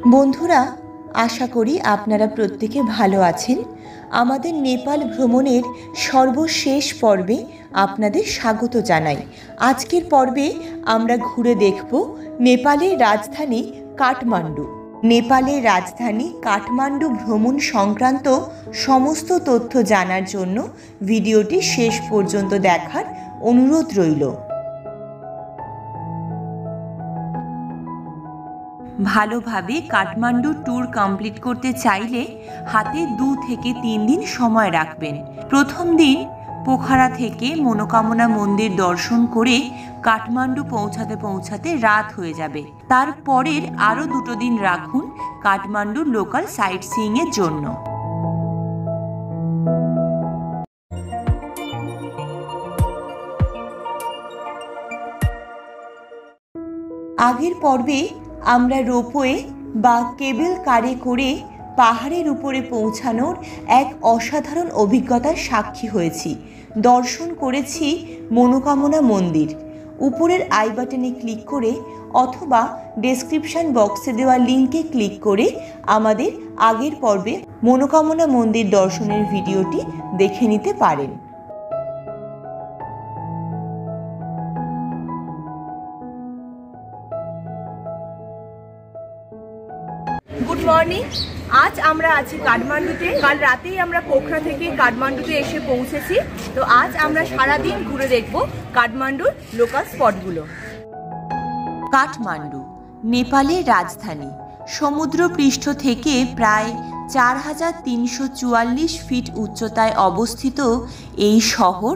বন্ধুরা, আশা করি আপনারা প্রত্যেকে ভালো আছেন। আমাদের নেপাল ভ্রমণের সর্বশেষ পর্বে আপনাদের স্বাগত জানাই। আজকের পর্বে আমরা ঘুরে দেখব নেপালের রাজধানী কাঠমান্ডু। নেপালের রাজধানী কাঠমান্ডু ভ্রমণ সংক্রান্ত সমস্ত তথ্য জানার জন্য ভিডিওটি শেষ পর্যন্ত দেখার অনুরোধ রইল। ভালোভাবে কাঠমান্ডু ট্যুর কমপ্লিট করতে চাইলে হাতে 2 থেকে 3 দিন সময় রাখবেন। প্রথম দিন পোখারা থেকে মনোকামনা মন্দির দর্শন করে কাঠমান্ডু পৌঁছাতে রাত হয়ে যাবে। তারপরের আরও 2 দিন রাখুন কাঠমান্ডুর লোকাল সাইট সিইংয়ের জন্য। আগের পর্বে আমরা রোপওয়ে বা কেবল কারে করে পাহাড়ের উপরে পৌঁছানোর এক অসাধারণ অভিজ্ঞতার সাক্ষী হয়েছি। দর্শন করেছি মনোকামনা মন্দির। উপরের আই বাটনে ক্লিক করে অথবা ডেসক্রিপশন বক্সে দেওয়া লিঙ্কে ক্লিক করে আমাদের আগের পর্বে মনোকামনা মন্দির দর্শনের ভিডিওটি দেখে নিতে পারেন। Good morning. আজ আমরা আছি কাঠমান্ডুতে। কাল রাতেই আমরা পোখরা থেকে কাঠমান্ডুতে এসে পৌঁছেছি। তো আজ আমরা সারাদিন ঘুরে দেখব কাঠমান্ডুর লোকাল স্পটগুলো। কাঠমান্ডু নেপালের রাজধানী। সমুদ্রপৃষ্ঠ থেকে প্রায় 4344 ফিট উচ্চতায় অবস্থিত এই শহর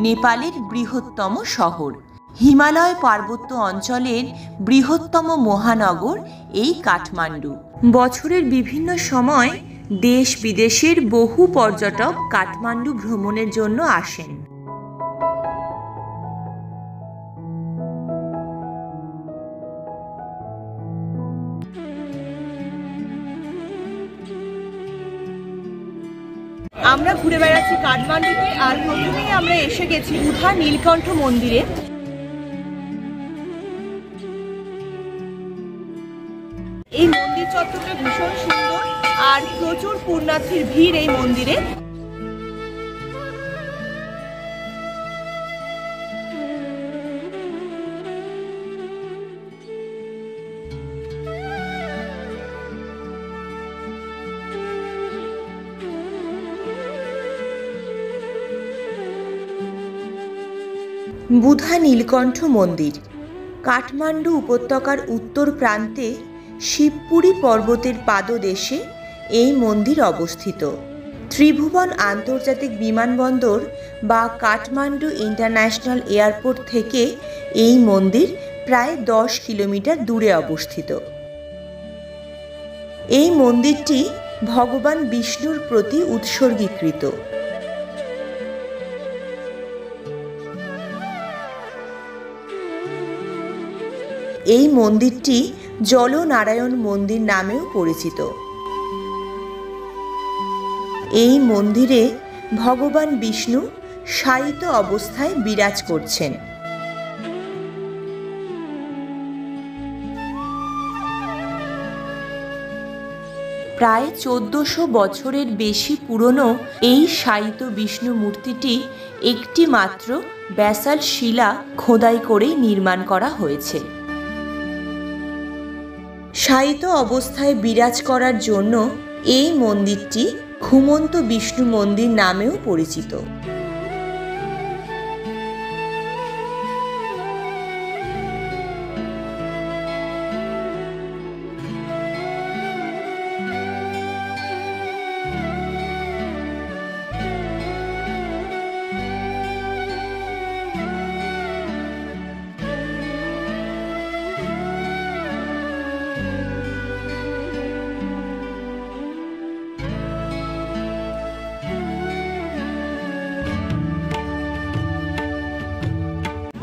নেপালের বৃহত্তম শহর। হিমালয় পার্বত্য অঞ্চলের বৃহত্তম মহানগর এই কাঠমান্ডু। বছরের বিভিন্ন সময় দেশ বিদেশের বহু পর্যটক কাঠমান্ডু ভ্রমণের জন্য আসেন। আমরা ঘুরে বেড়াচ্ছি কাঠমান্ডুতে। আর প্রথমেই আমরা এসে গেছি বুধা নীলকণ্ঠ মন্দিরে। এই মন্দির চত্বরটা ভীষণ সুন্দর আর প্রচুর পুণ্যার্থীর ভিড় এই মন্দিরে। বুধা নীলকণ্ঠ মন্দির কাঠমান্ডু উপত্যকার উত্তর প্রান্তে শিবপুরী পর্বতের পাদদেশে এই মন্দির অবস্থিত। ত্রিভুবন আন্তর্জাতিক বিমানবন্দর বা কাঠমান্ডু ইন্টারন্যাশনাল এয়ারপোর্ট থেকে এই মন্দির প্রায় 10 কিলোমিটার দূরে অবস্থিত। এই মন্দিরটি ভগবান বিষ্ণুর প্রতি উৎসর্গীকৃত। এই মন্দিরটি জলনারায়ণ মন্দির নামেও পরিচিত। এই মন্দিরে ভগবান বিষ্ণু শায়িত অবস্থায় বিরাজ করছেন। প্রায় 1400 বছরের বেশি পুরনো এই শায়িত বিষ্ণু মূর্তিটি একটি মাত্র ব্যাসাল্ট শিলা খোদাই করে নির্মাণ করা হয়েছে। শায়িত অবস্থায় বিরাজ করার জন্য এই মন্দিরটি ঘুমন্ত বিষ্ণু মন্দির নামেও পরিচিত।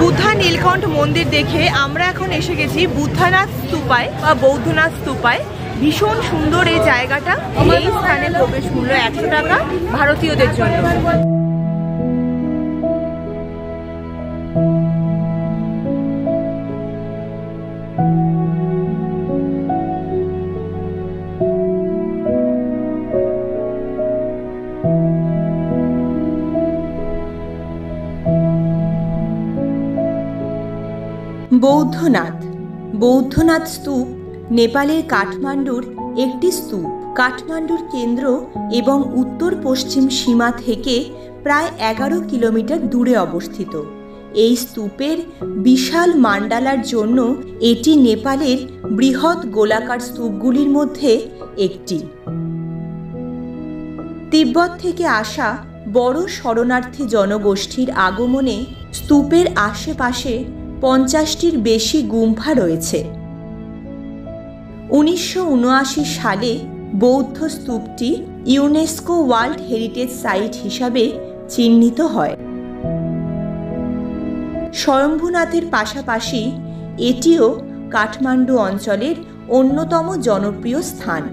বুদ্ধা নীলকণ্ঠ মন্দির দেখে আমরা এখন এসে গেছি বুদ্ধনাথ স্তূপায় বা বৌদ্ধনাথ স্তূপায়। ভীষণ সুন্দর এই জায়গাটা। এই স্থানে প্রবেশ মূল্য 100 টাকা ভারতীয়দের জন্য। বৌদ্ধনাথ। বৌদ্ধনাথ স্তূপ নেপালের কাঠমান্ডুর একটি স্তূপ। কাঠমান্ডুর কেন্দ্র এবং উত্তর পশ্চিম সীমা থেকে প্রায় 11 কিলোমিটার দূরে অবস্থিত। এই স্তূপের বিশাল মান্ডালার জন্য এটি নেপালের বৃহৎ গোলাকার স্তূপগুলির মধ্যে একটি। তিব্বত থেকে আসা বড় শরণার্থী জনগোষ্ঠীর আগমনে স্তূপের আশেপাশে 50টির বেশি গুম্ফা রয়েছে। 1979 সালে বৌদ্ধ স্তূপটি ইউনেস্কো ওয়ার্ল্ড হেরিটেজ সাইট হিসাবে চিহ্নিত হয়। স্বয়ম্ভূনাথের পাশাপাশি এটিও কাঠমান্ডু অঞ্চলের অন্যতম জনপ্রিয় স্থান।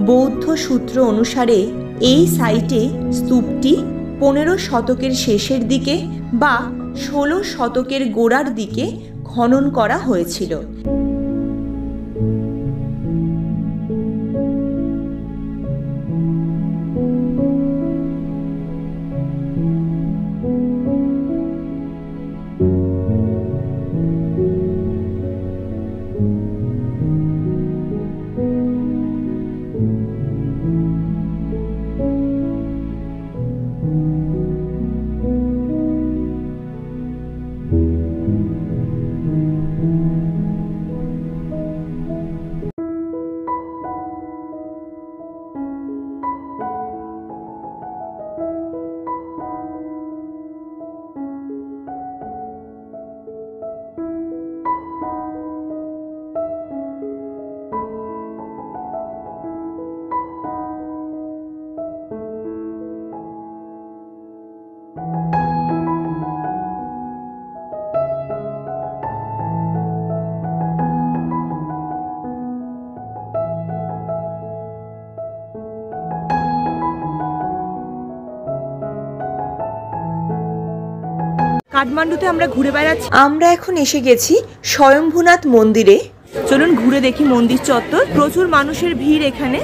বৌদ্ধ সূত্র অনুসারে এই সাইটে স্তূপটি 15 শতকের শেষের দিকে বা 16 শতকের গোড়ার দিকে খনন করা হয়েছিল। কাঠমান্ডুতে আমরা ঘুরে বেড়াচ্ছি। আমরা এখন এসে গেছি স্বয়ম্ভূনাথ মন্দিরে। চলুন ঘুরে দেখি মন্দির চত্বর। প্রচুর মানুষের ভিড় এখানে।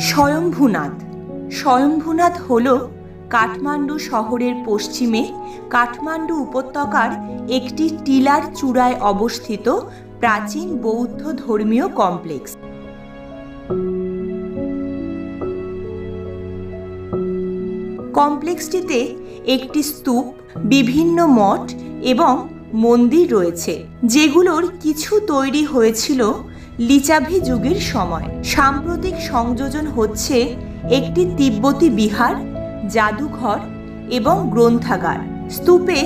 স্বয়ম্ভূনাথ। স্বয়ম্ভূনাথ হল কাঠমান্ডু শহরের পশ্চিমে কাঠমান্ডু উপত্যকার একটি টিলার চূড়ায় অবস্থিত প্রাচীন বৌদ্ধ ধর্মীয় কমপ্লেক্স। কমপ্লেক্সটিতে একটি স্তূপ, বিভিন্ন মঠ এবং মন্দির রয়েছে, যেগুলোর কিছু তৈরি হয়েছিল লিচাভি যুগের সময়। সাম্প্রতিক সংযোজন হচ্ছে একটি তিব্বতী বিহার, জাদুঘর এবং গ্রন্থাগার। স্তূপে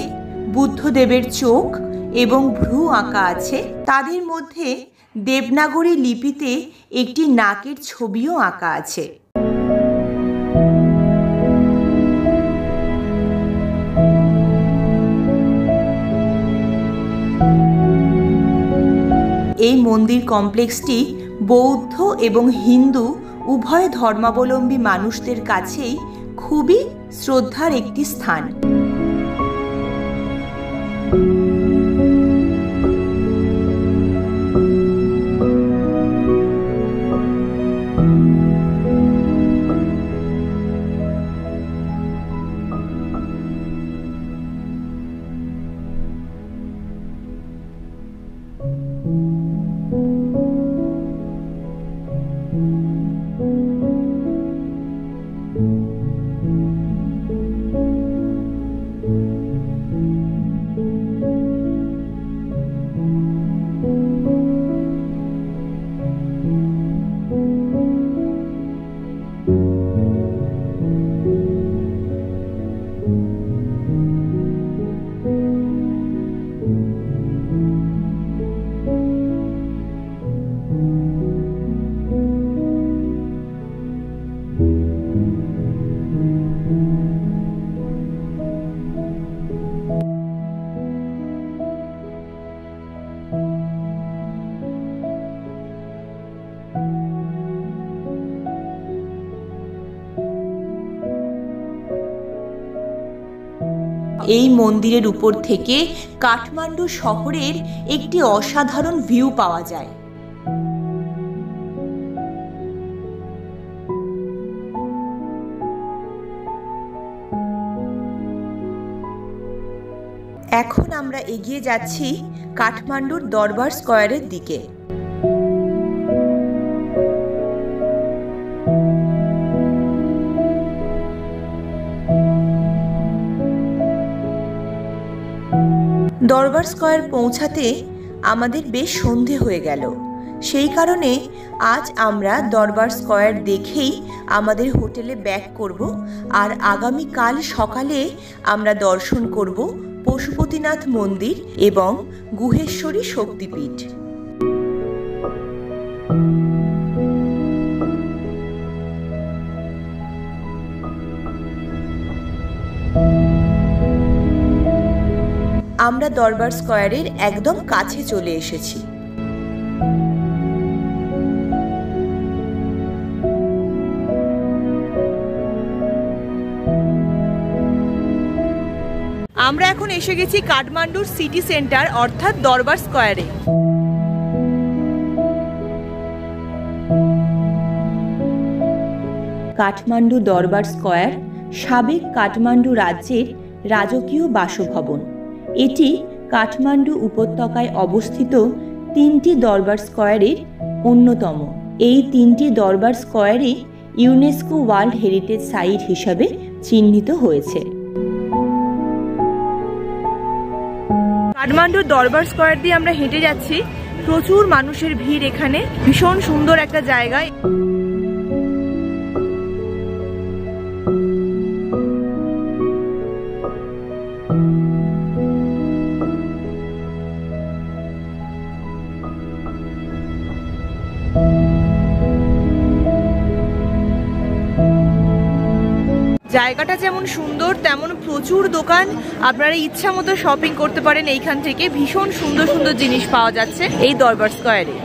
বুদ্ধদেবের চোখ এবং ভ্রু আঁকা আছে। তাদের মধ্যে দেবনাগরী লিপিতে একটি নাকের ছবিও আঁকা আছে। এই মন্দির কমপ্লেক্সটি বৌদ্ধ এবং হিন্দু উভয় ধর্মাবলম্বী মানুষদের কাছেই খুবই শ্রদ্ধার একটি স্থান। এই মন্দিরের উপর থেকে কাঠমান্ডু শহরের একটি অসাধারণ ভিউ পাওয়া যায়। এখন আমরা এগিয়ে যাচ্ছি কাঠমান্ডুর দরবার স্কয়ারের দিকে। দরবার স্কয়ার পৌঁছাতে আমাদের বেশ সন্ধে হয়ে গেল। সেই কারণে আজ আমরা দরবার স্কয়ার দেখেই আমাদের হোটেলে ব্যাক করব, আর আগামীকাল সকালে আমরা দর্শন করব পশুপতিনাথ মন্দির এবং গুহেশ্বরী শক্তিপীঠ। আমরা দরবার স্কয়ারের একদম কাছে চলে এসেছি। আমরা এখন এসে গেছি কাঠমান্ডুর সিটি সেন্টার অর্থাৎ দরবার স্কয়ারে। কাঠমান্ডু দরবার স্কয়ার সাবেক কাঠমান্ডু রাজ্যের রাজকীয় বাসভবন। এটি কাঠমান্ডু উপত্যকায় অবস্থিত 3টি দরবার স্কয়ারের অন্যতম। এই 3টি দরবার স্কয়ারই ইউনেস্কো ওয়ার্ল্ড হেরিটেজ সাইট হিসাবে চিহ্নিত হয়েছে। কাঠমান্ডুর দরবার স্কয়ার দিয়ে আমরা হেঁটে যাচ্ছি। প্রচুর মানুষের ভিড় এখানে। ভীষণ সুন্দর একটা জায়গায়। জায়গাটা যেমন সুন্দর তেমন প্রচুর দোকান। আপনারা ইচ্ছা মতো শপিং করতে পারেন এইখান থেকে। ভীষণ সুন্দর সুন্দর জিনিস পাওয়া যাচ্ছে এই দরবার স্কয়ারে।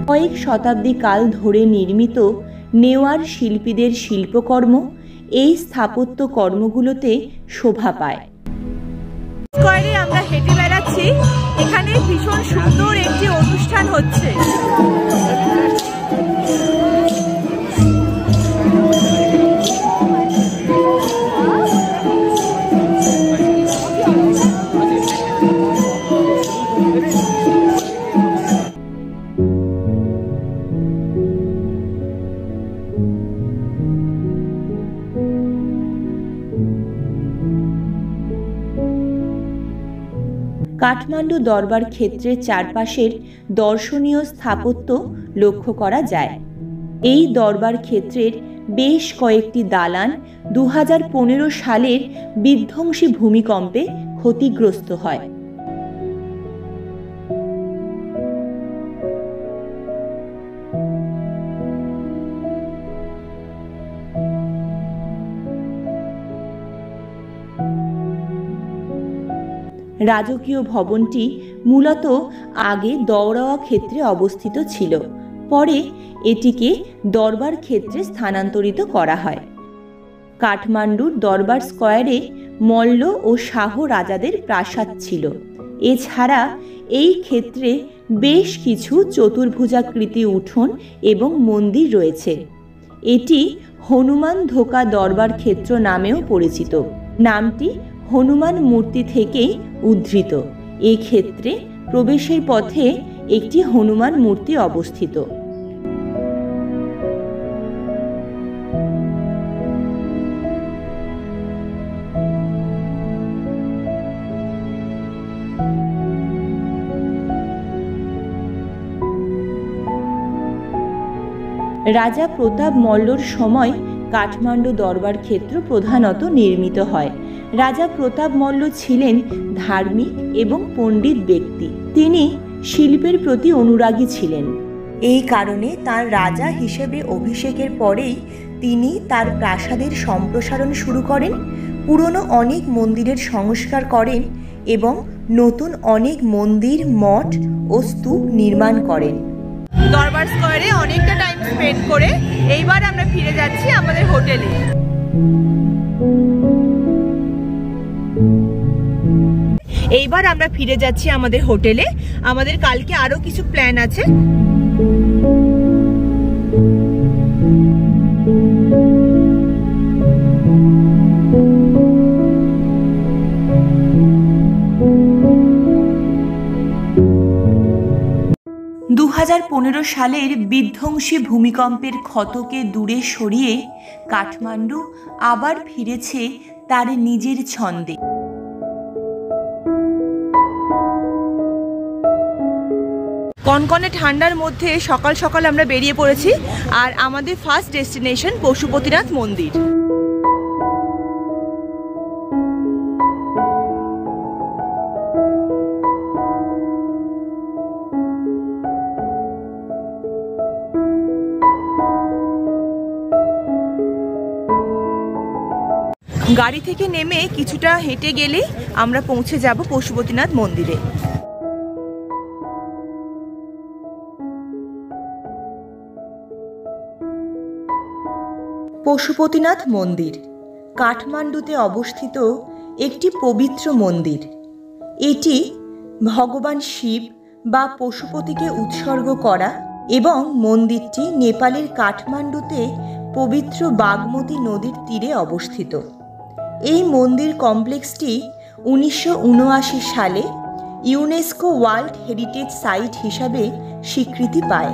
কয়েক শতাব্দী কাল ধরে নির্মিত নেওয়ার শিল্পীদের শিল্পকর্ম এই স্থাপত্য কর্মগুলোতে শোভা পায়। স্কয়ারে আমরা হেঁটে বেড়াচ্ছি। এখানে ভীষণ সুন্দর একটি অনুষ্ঠান হচ্ছে। কাঠমান্ডু দরবার ক্ষেত্রের চারপাশের দর্শনীয় স্থাপত্য লক্ষ্য করা যায়। এই দরবার ক্ষেত্রের বেশ কয়েকটি দালান 2015 সালের বিধ্বংসী ভূমিকম্পে ক্ষতিগ্রস্ত হয়। রাজকীয় ভবনটি মূলত আগে দৌড়াওয়া ক্ষেত্রে অবস্থিত ছিল, পরে এটিকে দরবার ক্ষেত্রে স্থানান্তরিত করা হয়। কাঠমান্ডুর দরবার স্কয়ারে মল্ল ও শাহ রাজাদের প্রাসাদ ছিল। এছাড়া এই ক্ষেত্রে বেশ কিছু চতুর্ভুজাকৃতি উঠোন এবং মন্দির রয়েছে। এটি হনুমান ধোকা দরবার ক্ষেত্র নামেও পরিচিত। নামটি হনুমান মূর্তি থেকেই উদ্ধৃত। এই ক্ষেত্রে প্রবেশের পথে একটি হনুমান মূর্তি অবস্থিত। রাজা প্রতাপ মল্লর সময় কাঠমান্ডু দরবার ক্ষেত্র প্রধানত নির্মিত হয়। রাজা প্রতাপ মল্ল ছিলেন ধার্মিক এবং পণ্ডিত ব্যক্তি। তিনি শিল্পের প্রতি অনুরাগী ছিলেন। এই কারণে তার রাজা হিসেবে অভিষেকের পরেই তিনি তার প্রাসাদের সম্প্রসারণ শুরু করেন, পুরনো অনেক মন্দিরের সংস্কার করেন এবং নতুন অনেক মন্দির, মঠ ও স্তূপ নির্মাণ করেন। দরবার স্কয়ারে অনেকটা টাইম স্পেন্ড করে এইবার আমরা ফিরে যাচ্ছি আমাদের হোটেলে। এইবার আমরা ফিরে যাচ্ছি আমাদের হোটেলে। আমাদের কালকে আরো কিছু প্ল্যান আছে। 2015 সালের বিধ্বংসী ভূমিকম্পের ক্ষতকে দূরে সরিয়ে কাঠমান্ডু আবার ফিরেছে তার নিজের ছন্দে। কনকনে ঠান্ডার মধ্যে সকাল সকাল আমরা বেরিয়ে পড়েছি, আর আমাদের ফার্স্ট ডেস্টিনেশন পশুপতিনাথ মন্দির। গাড়ি থেকে নেমে কিছুটা হেঁটে গেলেই আমরা পৌঁছে যাব পশুপতিনাথ মন্দিরে। পশুপতিনাথ মন্দির কাঠমান্ডুতে অবস্থিত একটি পবিত্র মন্দির। এটি ভগবান শিব বা পশুপতিকে উৎসর্গ করা এবং মন্দিরটি নেপালের কাঠমান্ডুতে পবিত্র বাগমতী নদীর তীরে অবস্থিত। এই মন্দির কমপ্লেক্সটি 1979 সালে ইউনেস্কো ওয়ার্ল্ড হেরিটেজ সাইট হিসাবে স্বীকৃতি পায়।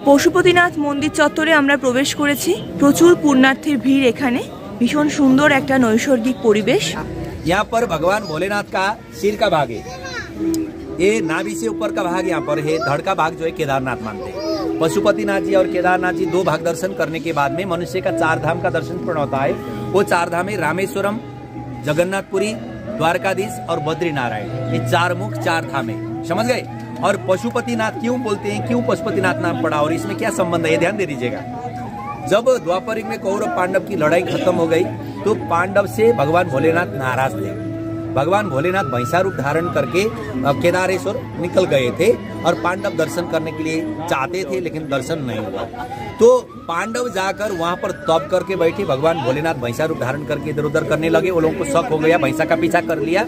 পশুপতিনাথ মন্দির চত্বরে আমরা প্রবেশ করেছি। প্রচুর পুণ্যার্থীর ভিড় এখানে। ভীষণ সুন্দর একটা নৈসর্গিক পরিবেশ। यहाँ पर भगवान भोलेनाथ का सिर का भाग है, ये नाभि से ऊपर का भाग यहाँ पर है। धड़ का भाग जो है केदारनाथ मानते हैं। पशुपतिनाथ जी और केदारनाथ जी 2 भाग दर्शन करने के बाद में मनुष्य का 4 धाम का दर्शन पूर्ण होता है। वो 4 धाम है रामेश्वरम, जगन्नाथपुरी, द्वारकाधीश और बद्रीनारायण। ये 4 मुख 4 धाम है, समझ गए। और पशुपतिनाथ क्यों बोलते हैं, क्यों पशुपतिनाथ नाम पड़ा और इसमें क्या संबंध है, ये ध्यान दे दीजिएगा। जब द्वापर युग में कौरव पांडव की लड़ाई खत्म हो गई तो पांडव से भगवान भोलेनाथ नाराज थे। भगवान भोलेनाथ भैंसा रूप धारण करके केदारेश्वर निकल गए थे और पांडव दर्शन करने के लिए चाहते थे, लेकिन दर्शन नहीं हुआ। तो पांडव जाकर वहां पर तप करके बैठे। भगवान भोलेनाथ भैंसा रूप धारण करके इधर उधर करने लगे। वो लोगों को शक हो गया, भैंसा का पीछा कर लिया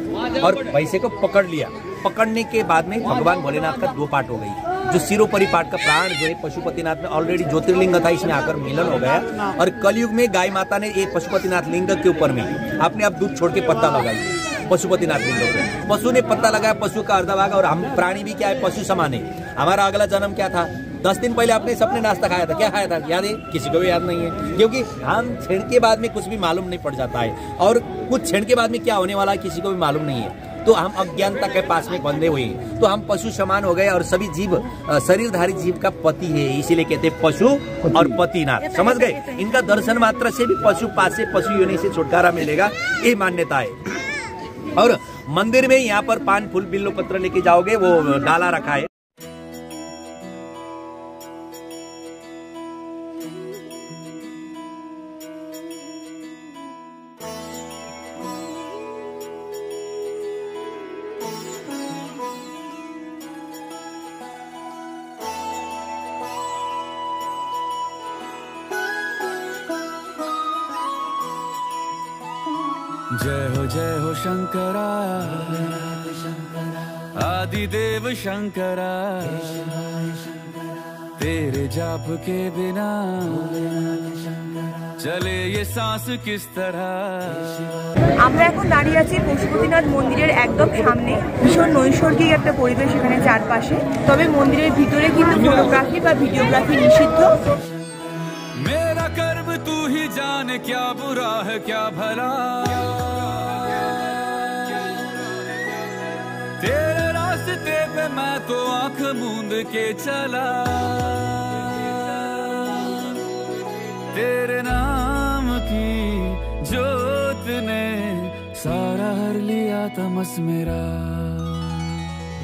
और भैंसे को पकड़ लिया। पकड़ने के बाद में भगवान भोलेनाथ का 2 पार्ट हो गई। जो सिरोपरि पार्ट का प्राण जो है पशुपतिनाथ में ऑलरेडी ज्योतिर्लिंग था, इसमें आकर मिलन हो गया। और कलयुग में गाय माता ने एक पशुपतिनाथ लिंग के ऊपर में अपने आप दूध छोड़ के पत्ता लगाई पशुपतिनाथ लिंग पे। पशु ने पत्ता लगाया, पशु का अर्धा भाग। और हम प्राणी भी क्या है, पशु समान है। हमारा अगला जन्म क्या था, 10 दिन पहले आपने सबने नाश्ता खाया था। क्या खाया था याद है? किसी को भी याद नहीं है, क्योंकि हम क्षण के बाद में कुछ भी मालूम नहीं पड़ जाता है, और कुछ क्षण के बाद में क्या होने वाला है किसी को भी मालूम नहीं है। तो हम अज्ञानता के पास में बंधे हुए हैं, तो हम पशु समान हो गए। और सभी जीव शरीरधारी जीव का पति है, इसीलिए कहते हैं पशु और पतिनाथ, समझ गए। इनका दर्शन मात्र से भी पशु पास से पशु योनि से छुटकारा मिलेगा, ये मान्यता है। और मंदिर में यहाँ पर पान फूल बिल्लो पत्र लेके जाओगे, वो डाला रखा है। जय हो शंकरा, आदिदेव शंकरा, तेरे जाप के बिना चले ये सांस किस तरह। আমরা এখন দাঁড়িয়ে আছি পশুপতিনাথ মন্দিরের একদম সামনে। ভীষণ নৈসর্গিক একটা পরিবেশ এখানে চারপাশে। তবে মন্দিরের ভিতরে কিন্তু ফটোগ্রাফি বা ভিডিওগ্রাফি নিষিদ্ধ। मेरा कर्म तू ही जाने, क्या बुरा है क्या भला, तेरे रास्ते पे मैं तो आंख मूंद के चला। तेरे नाम की जोत ने सारा हर लिया तमस मेरा।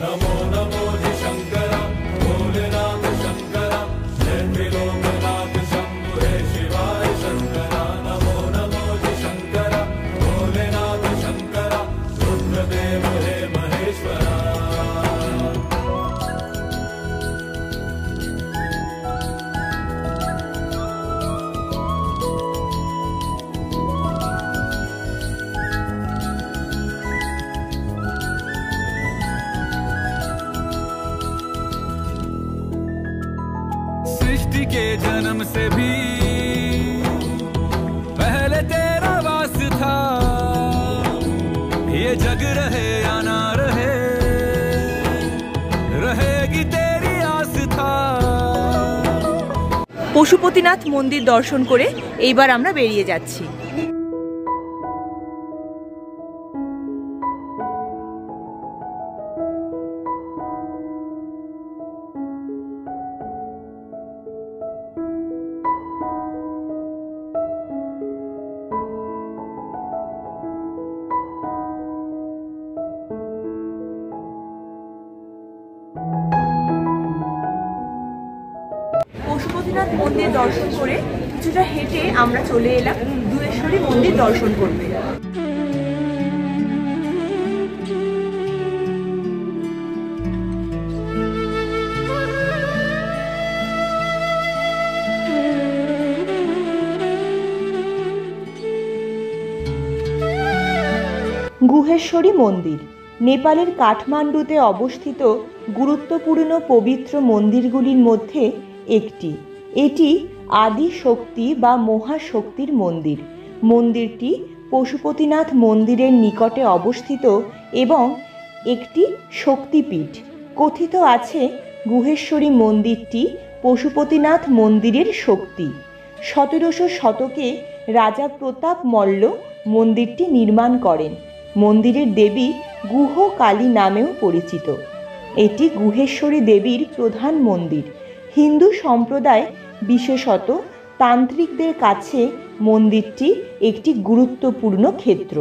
नमो नमो जी शंकरा भोलेनाथ शंकरा जय त्रिलोकनाथ शंभु हे शिवाय शंकरा। नमो नमो जी शंकरा भोलेनाथ शंकरा रुद्रदेव हे महेश्वरा। सृष्टि के जन्म से भी पहले तेरा वास था, ये जग रहे या ना रहे रहेगी तेरी आस्था। পশুপতিনাথ মন্দির দর্শন করে এইবার আমরা বেরিয়ে যাচ্ছি। পশুপতিনাথ মন্দির দর্শন করে কিছুটা হেঁটে আমরা চলে এলাম দুয়েশ্বরী মন্দির দর্শন করতে। গুহেশ্বরী মন্দির নেপালের কাঠমান্ডুতে অবস্থিত গুরুত্বপূর্ণ পবিত্র মন্দিরগুলির মধ্যে একটি। এটি আদি শক্তি বা মহাশক্তির মন্দির। মন্দিরটি পশুপতিনাথ মন্দিরের নিকটে অবস্থিত এবং একটি শক্তিপীঠ। কথিত আছে গুহেশ্বরী মন্দিরটি পশুপতিনাথ মন্দিরের শক্তি। 1700 শতকে রাজা প্রতাপ মল্ল মন্দিরটি নির্মাণ করেন। মন্দিরের দেবী গুহ কালী নামেও পরিচিত। এটি গুহেশ্বরী দেবীর প্রধান মন্দির। হিন্দু সম্প্রদায় বিশেষত তান্ত্রিকদের কাছে মন্দিরটি একটি গুরুত্বপূর্ণ ক্ষেত্র।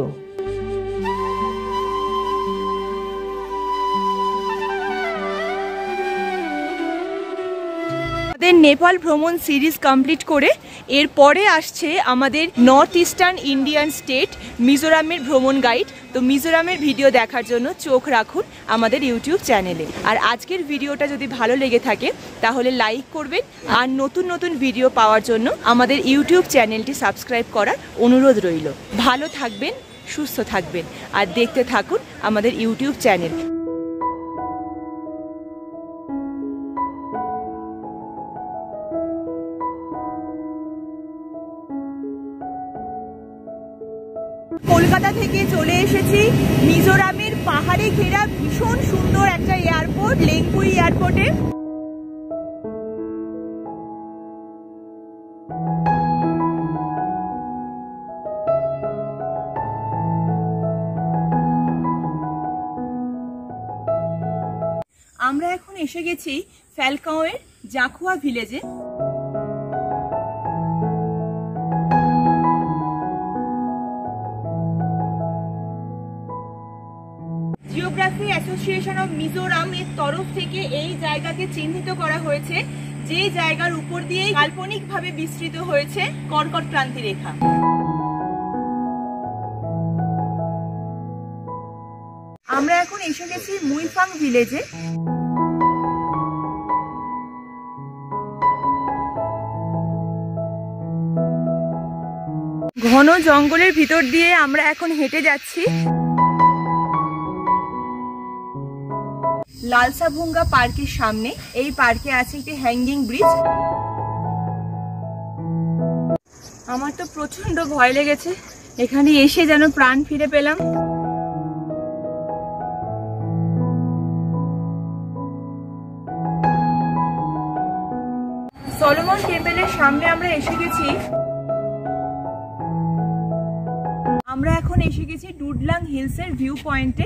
নেপাল ভ্রমণ সিরিজ কমপ্লিট করে এরপরে আসছে আমাদের নর্থ ইস্টার্ন ইন্ডিয়ান স্টেট মিজোরামের ভ্রমণ গাইড। তো মিজোরামের ভিডিও দেখার জন্য চোখ রাখুন আমাদের ইউটিউব চ্যানেলে। আর আজকের ভিডিওটা যদি ভালো লেগে থাকে তাহলে লাইক করবেন, আর নতুন নতুন ভিডিও পাওয়ার জন্য আমাদের ইউটিউব চ্যানেলটি সাবস্ক্রাইব করার অনুরোধ রইল। ভালো থাকবেন, সুস্থ থাকবেন, আর দেখতে থাকুন আমাদের ইউটিউব চ্যানেল। কলকাতা থেকে চলে এসেছি মিজোরামের পাহাড়ে ঘেরা ভীষণ সুন্দর একটা এয়ারপোর্ট, লেংপুই এয়ারপোর্টে। আমরা এখন এসে গেছি ফ্যালকাওয়ের জাখুয়া ভিলেজে। জিওগ্রাফি অ্যাসোসিয়েশন অফ মিজোরাম এর তরফ থেকে এই জায়গাকে চিহ্নিত করা হয়েছে, যে জায়গার উপর দিয়ে কাল্পনিকভাবে বিস্তৃত হয়েছে কর্কট ক্রান্তি রেখা। আমরা এখন এসে গেছি মুইফাং ভিলেজে। ঘন জঙ্গলের ভিতর দিয়ে আমরা এখন হেঁটে যাচ্ছি। লালসাভুঙ্গা পার্কের সামনে। এই পার্কে আছে একটি হ্যাঙ্গিং ব্রিজ। আমার তো প্রচন্ড ভয় লেগেছে, এখানে এসে যেন প্রাণ ফিরে পেলাম। সলোমন টেম্পলের সামনে আমরা এসে গেছি। আমরা এখন এসে গেছি ডুডলাং হিলসের ভিউ পয়েন্টে।